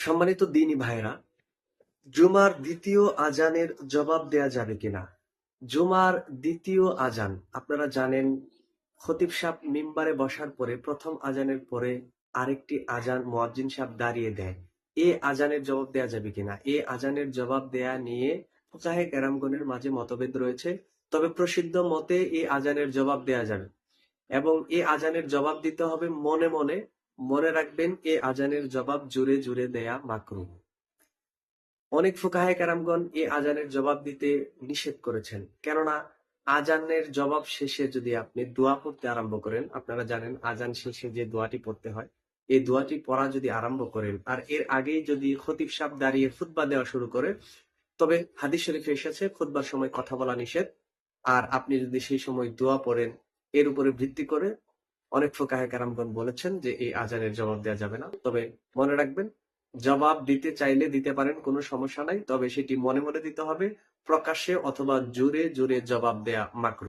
সম্মানিত দিনী ভাইরা, জুমার দ্বিতীয় আজানের জবাব দেয়া যাবে কিনা? জুমার দ্বিতীয় আজান আপনারা জানেন, খতিব সাহেব মিম্বারে বসার পরে প্রথম আজানের পরে আরেকটি আজান মুয়াজ্জিন সাহেব দাঁড়িয়ে দেয়। এ আজানের জবাব দেয়া যাবে কিনা? এ আজানের জবাব দেয়া নিয়ে ফুকাহে কেরামগণের মাঝে মতভেদ রয়েছে। তবে প্রসিদ্ধ মতে এই আজানের জবাব দেয়া যাবে এবং এই আজানের জবাব দিতে হবে মনে মনে। মনে রাখবেন, এই আজানের জবাব জুড়ে জুড়ে দেয়া মাকরুহ। অনেক ফুকাহে কেরামগণ এই আজানের জবাব দিতে নিষেধ করেছেন, কেননা আজানের জবাব শেষে যদি আপনি দোয়া পড়তে আরম্ভ করেন, আপনারা জানেন আজান শেষে যে দোয়াটি পড়তে হয়, এই দোয়াটি পড়া যদি আরম্ভ করেন আর এর আগেই যদি খতিব সাহেব দাঁড়িয়ে খুতবা দেওয়া শুরু করে, তবে হাদিস শরীফে এসেছে খুতবার সময় কথা বলা নিষেধ। আর আপনি যদি সেই সময় দোয়া পড়েন, এর উপরে ভিত্তি করে অনেক ফুকাহে কেরামগণ বলেছেন যে এই আজানের জবাব দেওয়া যাবে না। তবে মনে রাখবেন, জবাব দিতে চাইলে দিতে পারেন, কোনো সমস্যা নাই, তবে সেটি মনে মনে দিতে হবে। প্রকাশ্যে অথবা জোরে জোরে জবাব দেয়া মাকরুহ।